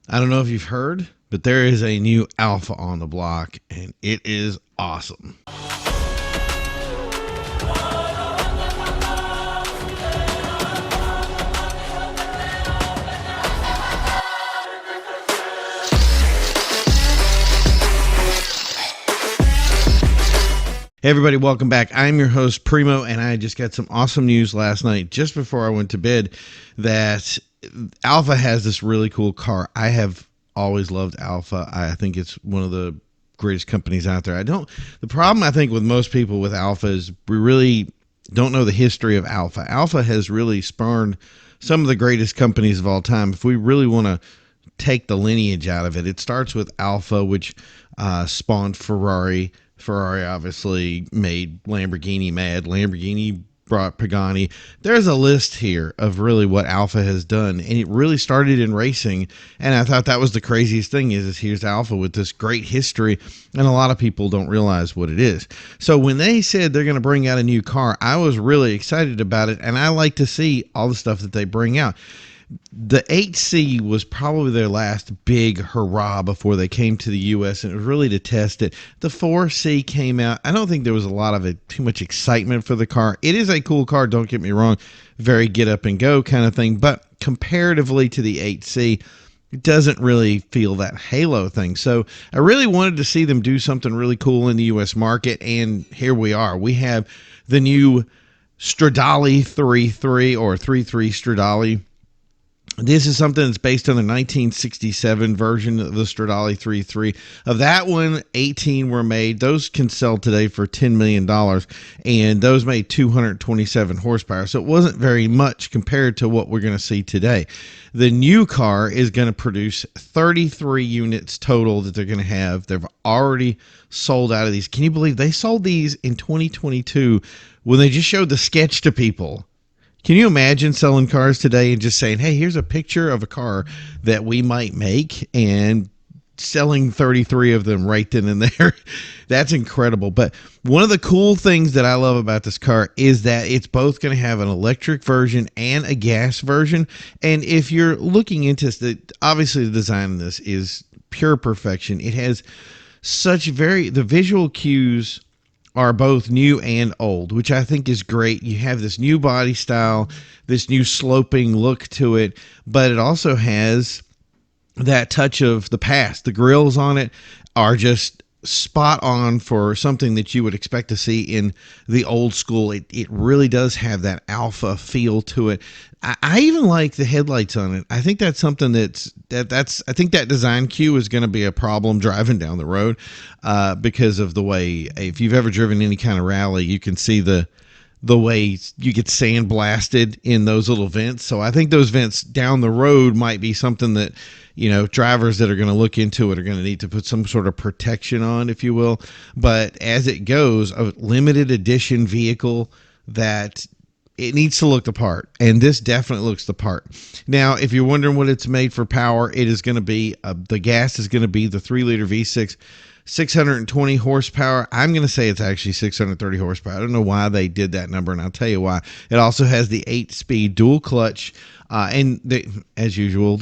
I don't know if you've heard, but there is a new Alfa on the block, and it is awesome. Hey everybody, welcome back. I'm your host Primo, and I just got some awesome news last night just before I went to bed that Alfa has this really cool car. I have always loved Alfa. I think it's one of the greatest companies out there. The problem I think with most people with Alfa is we really don't know the history of Alfa. Alfa has really spawned some of the greatest companies of all time. If we really want to take the lineage out of it, it starts with Alfa, which spawned Ferrari. Ferrari obviously made Lamborghini mad. Lamborghini brought Pagani. There's a list here of really what Alfa has done, and it really started in racing. And I thought that was the craziest thing is here's Alfa with this great history, and a lot of people don't realize what it is. So when they said they're going to bring out a new car, I was really excited about it, and I like to see all the stuff that they bring out. The 8C was probably their last big hurrah before they came to the U.S., and it was really to test it. The 4C came out. I don't think there was a lot of too much excitement for the car. It is a cool car, don't get me wrong, very get up and go kind of thing, but comparatively to the 8C, it doesn't really feel that halo thing. So I really wanted to see them do something really cool in the U.S. market, and here we are. We have the new Stradale 3.3 or 3.3 Stradale. This is something that's based on the 1967 version of the Stradale 3.3. Of that one, 18 were made. Those can sell today for $10 million, and those made 227 horsepower. So it wasn't very much compared to what we're going to see today. The new car is going to produce 33 units total that they're going to have. They've already sold out of these. Can you believe they sold these in 2022 when they just showed the sketch to people? Can you imagine selling cars today and just saying, hey, here's a picture of a car that we might make, and selling 33 of them right then and there? That's incredible. But one of the cool things that I love about this car is that it's both going to have an electric version and a gas version. And if you're looking into this, obviously the design of this is pure perfection. It has the visual cues are both new and old, which I think is great. You have this new body style, this new sloping look to it, but it also has that touch of the past. The grills on it are just spot on for something that you would expect to see in the old school. It really does have that Alfa feel to it. I even like the headlights on it. I think that's something I think that design cue is going to be a problem driving down the road because of the way, if you've ever driven any kind of rally, you can see the way you get sandblasted in those little vents. So I think those vents down the road might be something that, drivers that are going to look into it are going to need to put some sort of protection on, if you will. But as it goes, a limited edition vehicle that it needs to look the part, and this definitely looks the part. Now, if you're wondering what it's made for power, it is going to be the gas is going to be the 3-liter V6, 620 horsepower. I'm going to say it's actually 630 horsepower. I don't know why they did that number, and I'll tell you why. It also has the 8-speed dual clutch, as usual,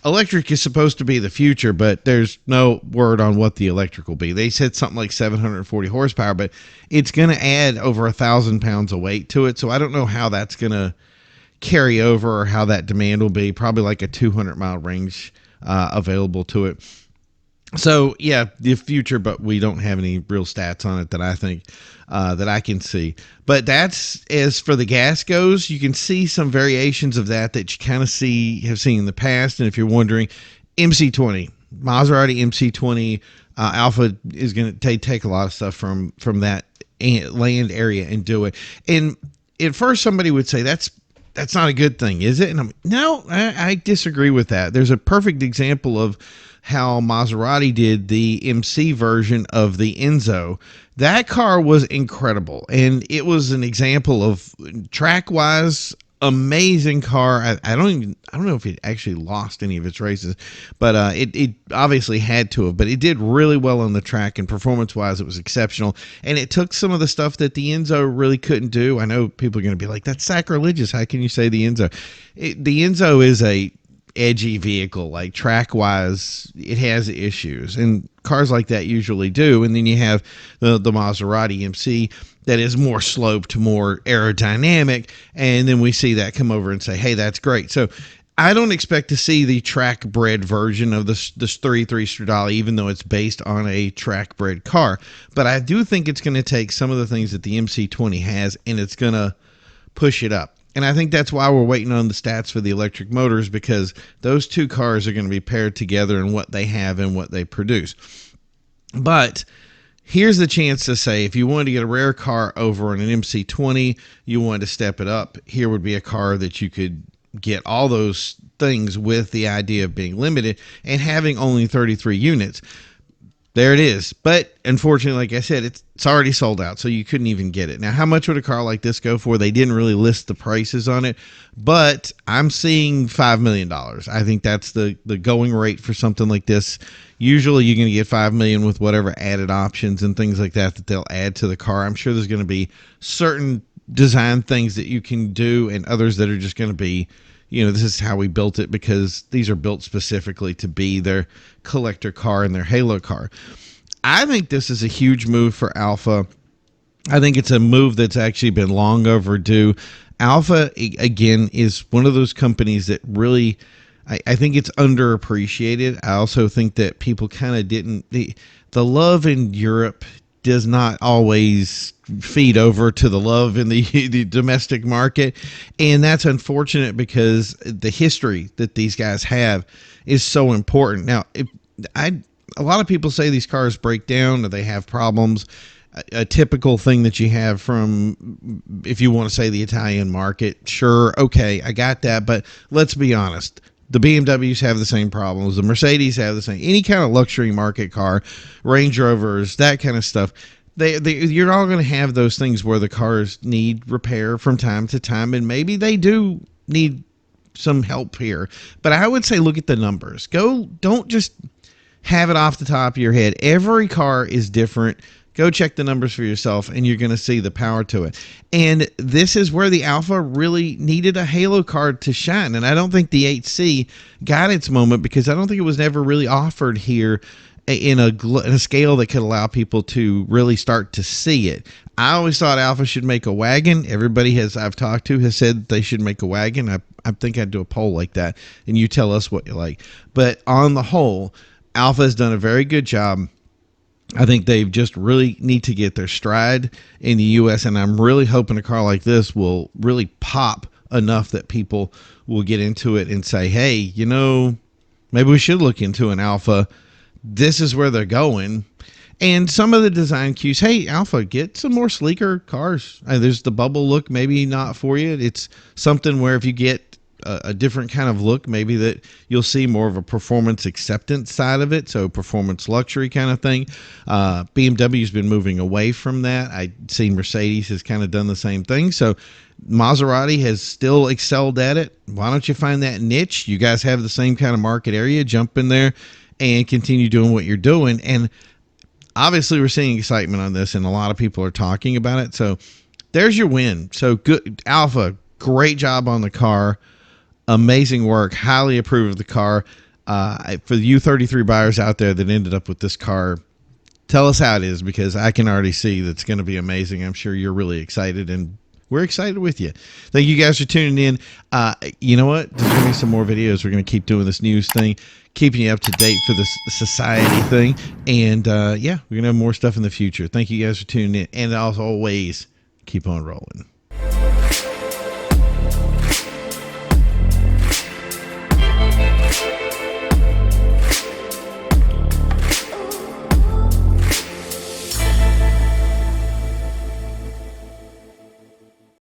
electric is supposed to be the future, but there's no word on what the electric will be. They said something like 740 horsepower, but it's going to add over 1,000 pounds of weight to it, so I don't know how that's going to carry over or how that demand will be. Probably like a 200-mile range available to it. So, yeah, the future, but we don't have any real stats on it that I think that I can see. But that's, as for the gas goes, you can see some variations of that you kind of have seen in the past. And if you're wondering, MC20, Maserati MC20, Alfa is going to take a lot of stuff from that land area and do it. And at first somebody would say that's not a good thing, is it? And no, I disagree with that. There's a perfect example of how Maserati did the MC version of the Enzo. That car was incredible, and it was an example of track-wise amazing car. I don't know if it actually lost any of its races, but it obviously had to have. But it did really well on the track, and performance-wise, it was exceptional. And it took some of the stuff that the Enzo really couldn't do. I know people are going to be like, "That's sacrilegious. How can you say the Enzo?" The Enzo is edgy vehicle. Like track wise, it has issues, and cars like that usually do. And then you have the Maserati MC that is more sloped, more aerodynamic, and then we see that come over and say, hey, that's great. So I don't expect to see the track bred version of this 33 Stradale, even though it's based on a track bred car. But I do think it's going to take some of the things that the MC20 has, and it's going to push it up. And I think that's why we're waiting on the stats for the electric motors, because those two cars are going to be paired together in what they have and what they produce. But here's the chance to say, if you wanted to get a rare car over on an MC20, you wanted to step it up, here would be a car that you could get all those things with the idea of being limited and having only 33 units. There it is. But unfortunately, like I said, it's already sold out, so you couldn't even get it. Now, how much would a car like this go for? They didn't really list the prices on it, but I'm seeing $5 million. I think that's the going rate for something like this. Usually you're going to get $5 million with whatever added options and things like that they'll add to the car. I'm sure there's going to be certain design things that you can do and others that are just going to be, this is how we built it, because these are built specifically to be their collector car and their halo car. I think this is a huge move for Alfa. I think it's a move that's actually been long overdue. Alfa, again, is one of those companies that really, I think it's underappreciated. I also think that people kind of didn't, the love in Europe does not always feed over to the love in the domestic market, and that's unfortunate because the history that these guys have is so important. Now, a lot of people say these cars break down or they have problems. A typical thing that you have from, if you want to say, the Italian market, sure, okay, I got that, but let's be honest. The BMWs have the same problems. The Mercedes have the same. Any kind of luxury market car, Range Rovers, that kind of stuff. You're all going to have those things where the cars need repair from time to time, and maybe they do need some help here. But I would say look at the numbers. Don't just have it off the top of your head. Every car is different. Go check the numbers for yourself, and you're going to see the power to it. And this is where the Alfa really needed a halo card to shine. And I don't think the 8C got its moment, because I don't think it was never really offered here in a scale that could allow people to really start to see it. I always thought Alfa should make a wagon. Everybody I've talked to has said they should make a wagon. I think I'd do a poll like that, and you tell us what you like. But on the whole, Alfa has done a very good job. I think they just really need to get their stride in the U.S., and I'm really hoping a car like this will really pop enough that people will get into it and say, hey, maybe we should look into an Alfa. This is where they're going. And some of the design cues, hey, Alfa, get some more sleeker cars. There's the bubble look, maybe not for you. It's something where if you get a different kind of look, maybe that you'll see more of a performance acceptance side of it, so performance luxury kind of thing. BMW's been moving away from that. I've seen Mercedes has kind of done the same thing, so Maserati has still excelled at it. Why don't you find that niche? You guys have the same kind of market area. Jump in there and continue doing what you're doing. And obviously we're seeing excitement on this, and a lot of people are talking about it, so there's your win. So good, Alfa, great job on the car. Amazing work. Highly approve of the car. For you 33 buyers out there that ended up with this car, tell us how it is, because I can already see that's going to be amazing. I'm sure you're really excited, and we're excited with you. Thank you guys for tuning in. You know what? There's going to be some more videos. We're going to keep doing this news thing, keeping you up to date for this society thing. And yeah, we're going to have more stuff in the future. Thank you guys for tuning in. And as always, keep on rolling.